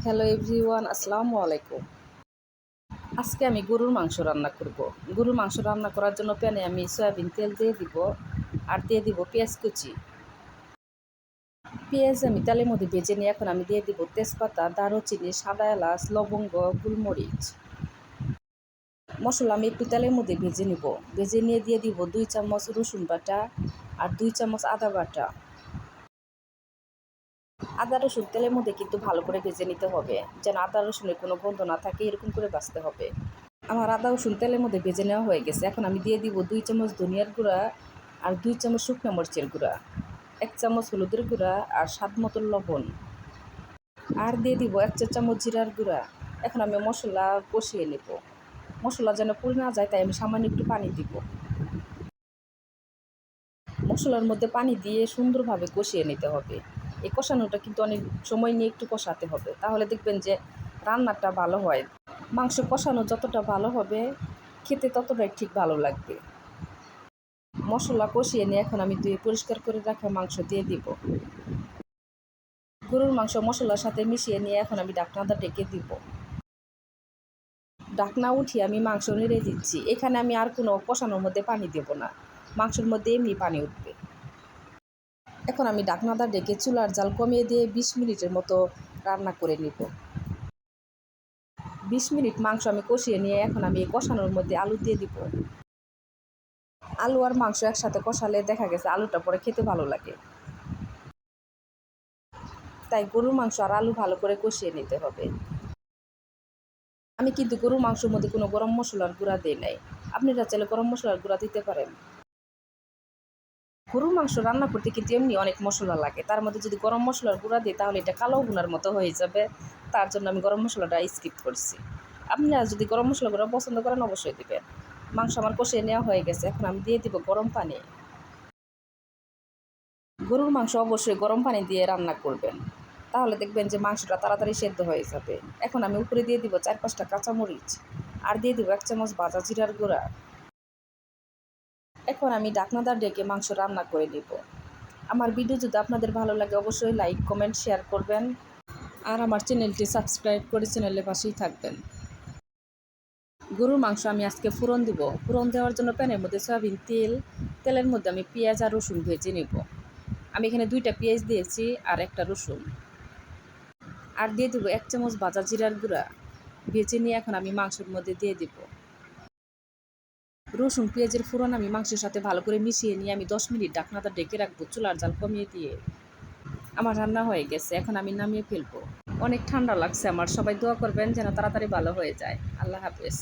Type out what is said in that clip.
Hello everyone, আসসালামু আলাইকুম। আজকে আমি গরুর মাংস রান্না করব। গরুর মাংস রান্না করার জন্য প্যানে আমি সয়াবিন তেল দিয়ে দিব আর দিয়ে দিব পেঁয়াজ কুচি। পেঁয়াজ আমি তেলের মধ্যে ভেজে নিয়ে এখন আমি দিয়ে দিব তেজপাতা, দারুচিনি, সাদা এলাচ, লবঙ্গ, গোলমরিচ। মশলা আমি একটু তেলের মধ্যে ভেজে নিব। ভেজে নিয়ে দিয়ে দিব 2 চামচ রসুন বাটা আর 2 চামচ আদা বাটা। আদা রসুন তেলের মধ্যে কিন্তু ভালো করে ভেজে নিতে হবে, যেন আদা রসুনের কোনো গন্ধ না থাকে, এরকম করে ভাজতে হবে। আমার আদা রসুন তেলের মধ্যে ভেজে নেওয়া হয়ে গেছে। এখন আমি দিয়ে দিব 2 চামচ ধনিয়ার গুঁড়া আর 2 চামচ শুকনো মরিচের গুঁড়া, 1 চামচ হলুদের গুঁড়া আর স্বাদ মতো লবণ, আর দিয়ে দিব 1 চা চামচ জিরার গুঁড়া। এখন আমি মশলা কষিয়ে নেব। মশলা যেন পুড়ে না যায় তাই আমি সামান্য একটু পানি দিব। মশলার মধ্যে পানি দিয়ে সুন্দরভাবে কষিয়ে নিতে হবে। এই কষানোটা কিন্তু অনেক সময় নিয়ে একটু কষাতে হবে, তাহলে দেখবেন যে রান্নাটা ভালো হয়। মাংস কষানো যতটা ভালো হবে খেতে ততটাই ঠিক ভালো লাগবে। মশলা কষিয়ে নিয়ে এখন আমি ধুয়ে পরিষ্কার করে রাখা মাংস দিয়ে দিব। গরুর মাংস মশলার সাথে মিশিয়ে নিয়ে এখন আমি ঢাকনাটা ঢেকে দিব। ঢাকনা উঠিয়ে আমি মাংস নেড়ে দিচ্ছি। এখানে আমি আর কোনো কষানোর মধ্যে পানি দেব না, মাংসের মধ্যে এমনি পানি উঠবে। এখন আমি ঢাকনাটা ঢেকে চুলার জাল কমিয়ে দিয়ে 20 মিনিটের মতো রান্না করে নিব। 20 মিনিট মাংস আমি কষিয়ে নিয়ে এখন আমি এই কষানোর মধ্যে আলু দিয়ে দিব। আলু আর মাংস একসাথে কষালে দেখা গেছে আলুটা পরে খেতে ভালো লাগে, তাই গরুর মাংস আর আলু ভালো করে কষিয়ে নিতে হবে। আমি কিন্তু গরুর মাংসের মধ্যে কোনো গরম মশলার গুঁড়া দিই নাই, আপনারা চাইলে গরম মশলার গুঁড়া দিতে পারেন। গরুর মাংস রান্না করতে কিন্তু এমনি অনেক মশলা লাগে, তার মধ্যে যদি গরম মশলার গুঁড়া দিই তাহলে এটা কালো ভুনার মতো হয়ে যাবে। তার জন্য আমি গরম মশলাটা স্কিপ করছি। আপনারা যদি গরম মশলা গুঁড়া পছন্দ করেন অবশ্যই দিবেন। মাংস আমার কষিয়ে নেওয়া হয়ে গেছে, এখন আমি দিয়ে দিব গরম পানি। গরুর মাংস অবশ্যই গরম পানি দিয়ে রান্না করবেন, তাহলে দেখবেন যে মাংসটা তাড়াতাড়ি সেদ্ধ হয়ে যাবে। এখন আমি উপরে দিয়ে দিব 4-5টা কাঁচামরিচ আর দিয়ে দিব 1 চামচ ভাজা জিরার গুঁড়া। এখন আমি ঢাকনাদার ঢেকে মাংস রান্না করে নিব। আমার ভিডিও যদি আপনাদের ভালো লাগে অবশ্যই লাইক, কমেন্ট, শেয়ার করবেন আর আমার চ্যানেলটি সাবস্ক্রাইব করে চ্যানেলের পাশেই থাকবেন। গরুর মাংস আমি আজকে ফোড়ন দিব। ফোড়ন দেওয়ার জন্য প্যানের মধ্যে সয়াবিন তেলের মধ্যে আমি পেঁয়াজ আর রসুন ভেজে নেব। আমি এখানে 2টা পেঁয়াজ দিয়েছি আর 1টা রসুন, আর দিয়ে দেবো 1 চামচ ভাজা জিরার গুঁড়া। ভেজে নিয়ে এখন আমি মাংসের মধ্যে দিয়ে দিব। রসুন পেঁয়াজের ফোড়ন আমি মাংসের সাথে ভালো করে মিশিয়ে নিয়ে আমি 10 মিনিট ঢাকনাটা ঢেকে রাখবো চুলার জাল কমিয়ে দিয়ে। আমার রান্না হয়ে গেছে, এখন আমি নামিয়ে ফেলবো। অনেক ঠান্ডা লাগছে আমার, সবাই দোয়া করবেন যেন তাড়াতাড়ি ভালো হয়ে যায়। আল্লাহ হাফেজ।